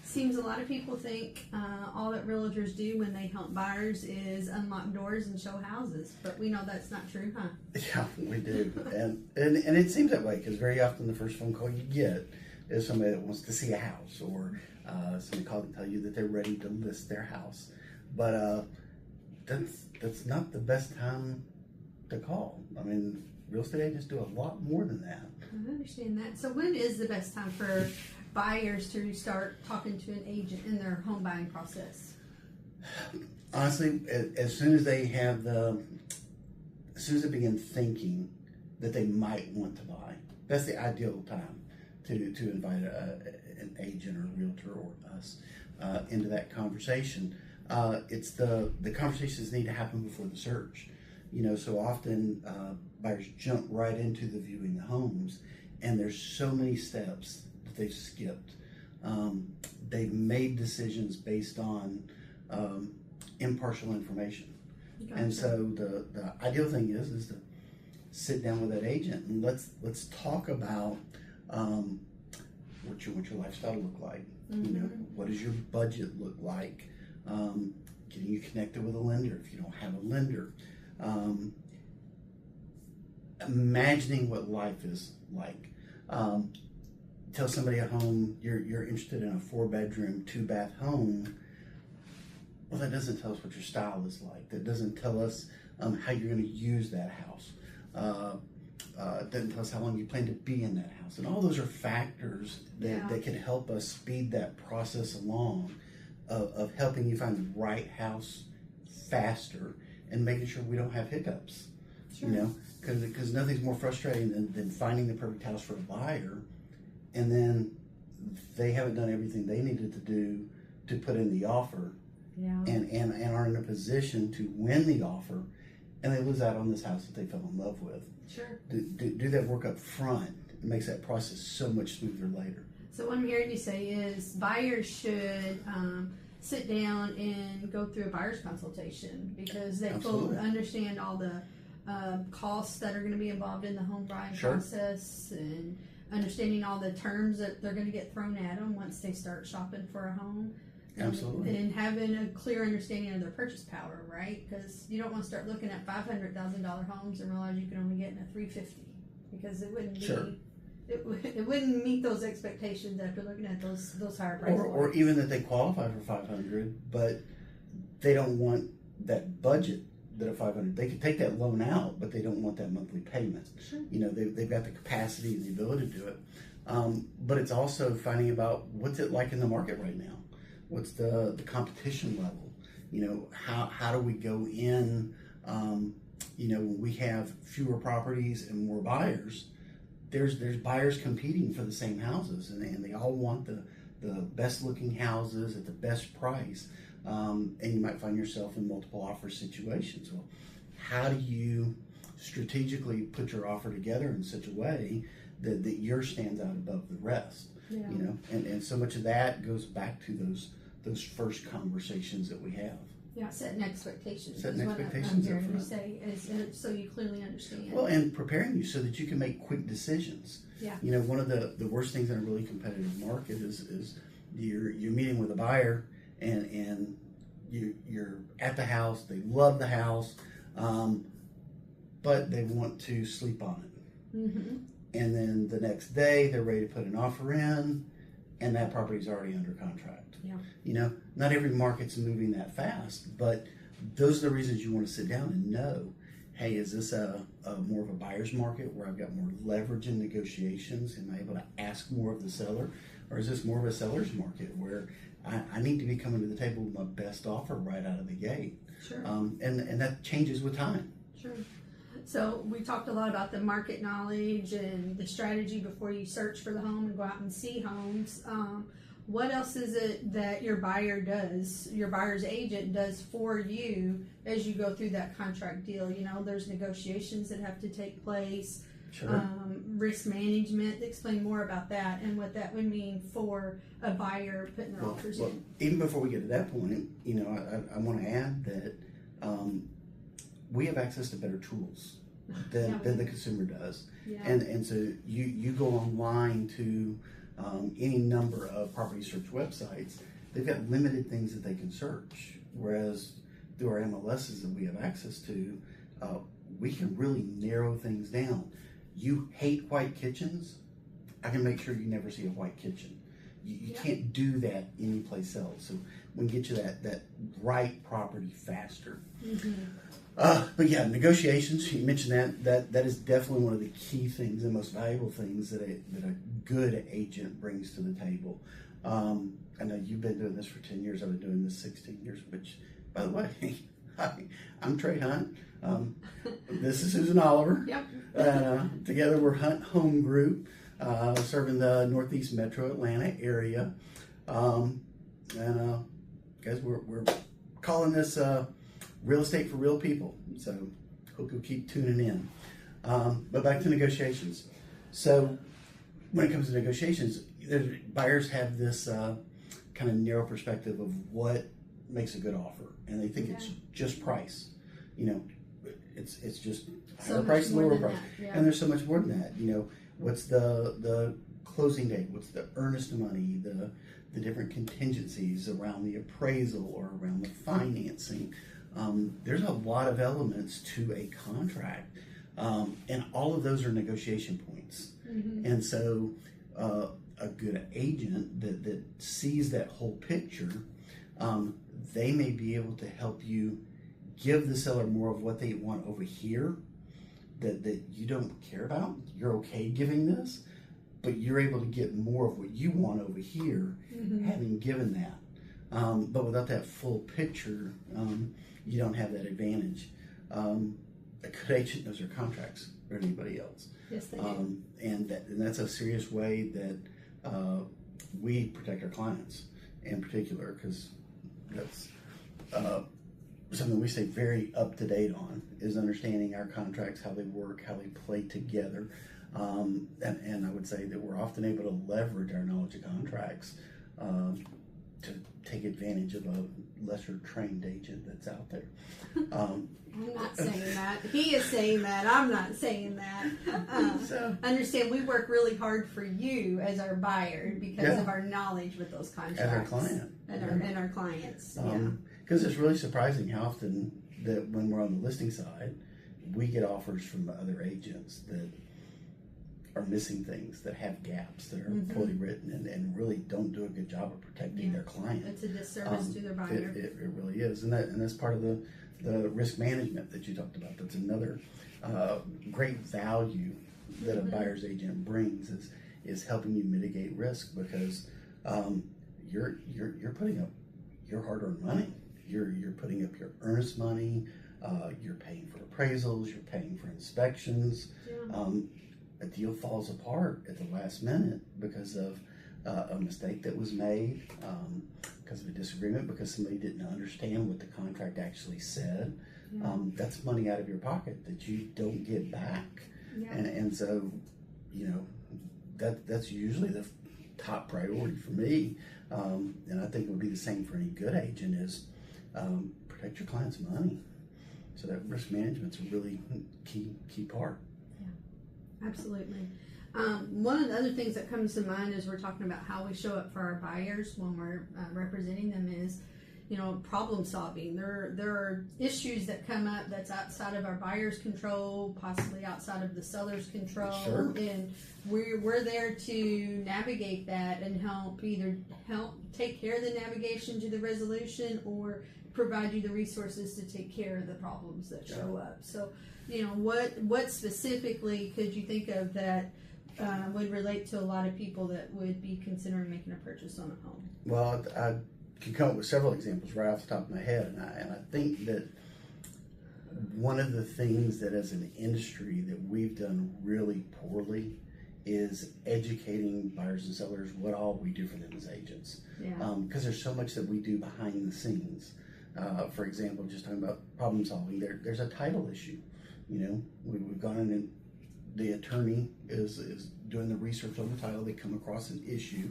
Seems a lot of people think all that realtors do when they help buyers is unlock doors and show houses, but we know that's not true, huh? Yeah, we do, and it seems that way because very often the first phone call you get is somebody that wants to see a house, or somebody called and tell you that they're ready to list their house, but that's not the best time to call. I mean, real estate agents do a lot more than that. I understand that. So when is the best time for buyers to start talking to an agent in their home buying process? Honestly, as soon as they have as soon as they begin thinking that they might want to buy, that's the ideal time to invite an agent or a realtor or us into that conversation. It's the conversations need to happen before the search. You know, so often buyers jump right into the viewing the homes, and there's so many steps that they've skipped. They've made decisions based on impartial information. Gotcha. And so the ideal thing is to sit down with that agent and let's talk about what your lifestyle look like. Mm-hmm. You know, what does your budget look like? Getting you connected with a lender if you don't have a lender. Imagining what life is like. Tell somebody at home you're interested in a 4-bedroom, 2-bath home. Well, that doesn't tell us what your style is like. That doesn't tell us how you're going to use that house. It doesn't tell us how long you plan to be in that house. And all those are factors that can help us speed that process along of helping you find the right house faster and making sure we don't have hiccups. Sure. You know, because nothing's more frustrating than finding the perfect house for a buyer, and then they haven't done everything they needed to do to put in the offer, and are in a position to win the offer, and they lose out on this house that they fell in love with. Sure. Do that work up front. It makes that process so much smoother later. So what I'm hearing you say is buyers should sit down and go through a buyer's consultation because they fully understand all the costs that are going to be involved in the home buying process, and understanding all the terms that they're going to get thrown at them once they start shopping for a home. Absolutely. And having a clear understanding of their purchase power, right? Because you don't want to start looking at $500,000 homes and realize you can only get in a $350,000 because it wouldn't be. It wouldn't meet those expectations after looking at those higher prices. Or even that they qualify for $500,000, but they don't want that budget that a $500,000. They could take that loan out, but they don't want that monthly payment. Sure. You know, they've got the capacity and the ability to do it. But it's also finding about what's it like in the market right now. What's the competition level? You know, how do we go in? You know, when we have fewer properties and more buyers, there's buyers competing for the same houses, and they all want the best looking houses at the best price. And you might find yourself in multiple offer situations. Well, how do you strategically put your offer together in such a way that yours stands out above the rest? You know, and so much of that goes back to those first conversations that we have. Yeah, setting expectations. Setting expectations. What I'm hearing you say is so you clearly understand. Well, and preparing you so that you can make quick decisions. Yeah. You know, one of the worst things in a really competitive market is you're meeting with a buyer and you're at the house. They love the house, but they want to sleep on it. Mm-hmm. And then the next day they're ready to put an offer in, and that property's already under contract. Yeah. You know, not every market's moving that fast, but those are the reasons you want to sit down and know, hey, is this a more of a buyer's market where I've got more leverage in negotiations? Am I able to ask more of the seller? Or is this more of a seller's market where I need to be coming to the table with my best offer right out of the gate? Sure. And that changes with time. Sure. So we talked a lot about the market knowledge and the strategy before you search for the home and go out and see homes. What else is it that your buyer's agent does for you as you go through that contract deal? You know, there's negotiations that have to take place. Sure. Risk management. Explain more about that and what that would mean for a buyer putting their offers in. Even before we get to that point, you know, I want to add that we have access to better tools than the consumer does. Yeah. And so you go online to any number of property search websites, they've got limited things that they can search. Whereas through our MLSs that we have access to, we can really narrow things down. You hate white kitchens, I can make sure you never see a white kitchen. You can't do that anyplace else. So we can get you that right property faster. But yeah, negotiations, you mentioned that is definitely one of the key things, the most valuable things that a good agent brings to the table. I know you've been doing this for 10 years, I've been doing this 16 years, which, by the way, I'm Trey Hunt. This is Susan Oliver. Yep. Together we're Hunt Home Group, serving the Northeast Metro Atlanta area. Guys, we're calling this real estate for real people. So hope you'll keep tuning in. But back to negotiations. So when it comes to negotiations, buyers have this kind of narrow perspective of what makes a good offer, and they think it's just price. You know, it's just higher price, lower price, and there's so much more than that. You know, what's the closing date? What's the earnest money? The different contingencies around the appraisal or around the financing. There's a lot of elements to a contract, and all of those are negotiation points. And so a good agent that sees that whole picture, they may be able to help you give the seller more of what they want over here that you don't care about. You're okay giving this, but you're able to get more of what you want over here, having given that. But without that full picture, you don't have that advantage. A good agent knows their contracts better than anybody else. Yes, they do. And that's a serious way that we protect our clients in particular, because that's something we stay very up to date on, is understanding our contracts, how they work, how they play together. And I would say that we're often able to leverage our knowledge of contracts to take advantage of a lesser trained agent that's out there. I'm not saying that. He is saying that. I'm not saying that. So, understand, we work really hard for you as our buyer because of our knowledge with those contracts. as our client. And our clients. Because it's really surprising how often that when we're on the listing side, we get offers from other agents that are missing things, that have gaps, that are poorly written, and really don't do a good job of protecting their client. It's a disservice to their buyer. It really is, and that's part of the risk management that you talked about. That's another great value that a buyer's agent brings is helping you mitigate risk, because you're putting up your hard-earned money. You're putting up your earnest money. You're paying for appraisals. You're paying for inspections. A deal falls apart at the last minute because of a mistake that was made, because of a disagreement, because somebody didn't understand what the contract actually said. That's money out of your pocket that you don't get back. And so, you know, that's usually the top priority for me. And I think it would be the same for any good agent, is protect your client's money. So that risk management's a really key part. Absolutely. One of the other things that comes to mind as we're talking about how we show up for our buyers when we're representing them is, you know, problem solving. There are issues that come up that's outside of our buyer's control, possibly outside of the seller's control, and we're there to navigate that and help take care of the navigation to the resolution, or provide you the resources to take care of the problems that show up. So, you know, what specifically could you think of that would relate to a lot of people that would be considering making a purchase on a home? Well, I can come up with several examples right off the top of my head, and I think that one of the things that as an industry that we've done really poorly is educating buyers and sellers what all we do for them as agents. Because there's so much that we do behind the scenes. For example, just talking about problem solving, there's a title issue. You know, we've gone in and the attorney is doing the research on the title. They come across an issue.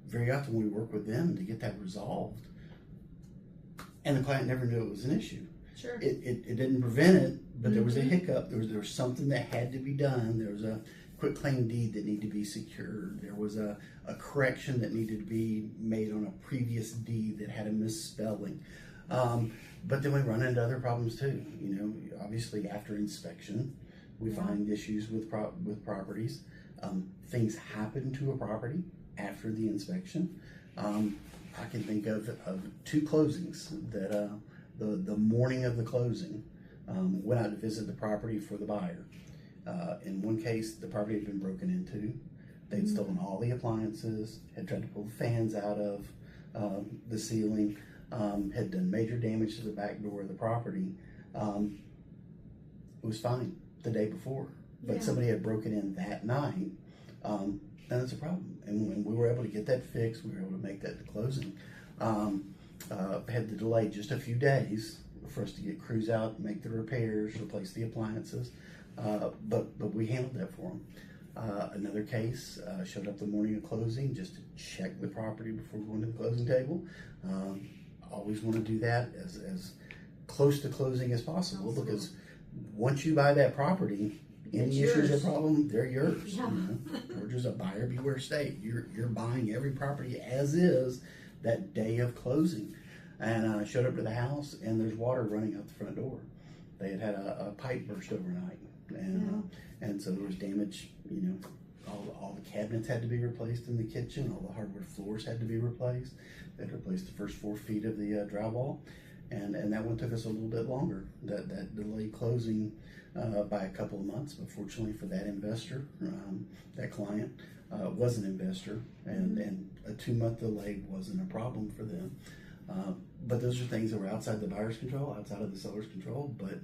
Very often we work with them to get that resolved, and the client never knew it was an issue. Sure. It didn't prevent it, but there was a hiccup. There was something that had to be done. There was a quitclaim deed that needed to be secured. There was a correction that needed to be made on a previous deed that had a misspelling. But then we run into other problems too. You know, obviously after inspection, we find issues with properties. Things happen to a property after the inspection. I can think of 2 closings that the morning of the closing went out to visit the property for the buyer. In one case, the property had been broken into. They'd stolen all the appliances, had tried to pull the fans out of the ceiling, had done major damage to the back door of the property. It was fine the day before, but somebody had broken in that night. And that's a problem. And when we were able to get that fixed, we were able to make that the closing. Had to delay just a few days for us to get crews out, make the repairs, replace the appliances. But we handled that for them. Another case, showed up the morning of closing just to check the property before going to the closing table. Always want to do that as close to closing as possible, because once you buy that property, any issues or problem, they're yours. Yeah. You know? Georgia's a buyer beware state. You're buying every property as is that day of closing. And I showed up to the house, and there's water running out the front door. They had a pipe burst overnight, and so there was damage. You know, all the cabinets had to be replaced in the kitchen. All the hardwood floors had to be replaced. They had to replace the first 4 feet of the drywall, and that one took us a little bit longer. That delayed closing by a couple of months, but fortunately for that investor, that client was an investor, and a 2-month delay wasn't a problem for them. But those are things that were outside the buyer's control, outside of the seller's control, but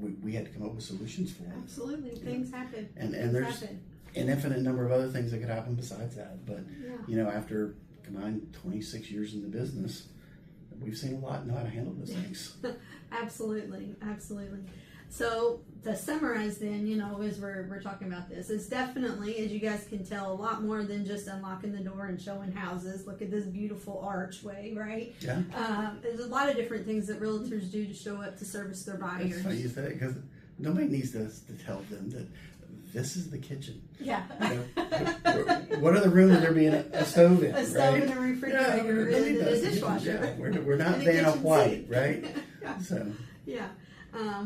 we had to come up with solutions for them. Absolutely, things happen. And there's an infinite number of other things that could happen besides that. But you know, after combined 26 years in the business, we've seen a lot and know how to handle those things. Absolutely. So to summarize then, you know, as we're talking about this, it's definitely, as you guys can tell, a lot more than just unlocking the door and showing houses. Look at this beautiful archway, right? Yeah. There's a lot of different things that realtors do to show up to service their buyers. It's funny you say it, because nobody needs us to tell them that this is the kitchen. Yeah. You know, what other room would there be a stove in? A stove right? and a refrigerator and a dishwasher. Yeah, we're not And a Vanna kitchen White, sink. right? Yeah. So. Yeah.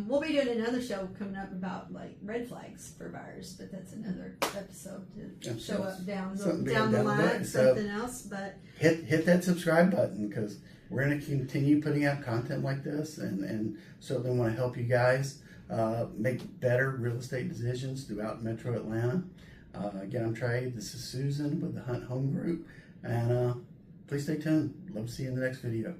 We'll be doing another show coming up about like red flags for buyers, but that's another episode to show up down the line, something else. But hit that subscribe button, because we're going to continue putting out content like this, and certainly want to help you guys make better real estate decisions throughout Metro Atlanta. Again, I'm Trey. This is Susan with the Hunt Home Group, and please stay tuned. Love to see you in the next video.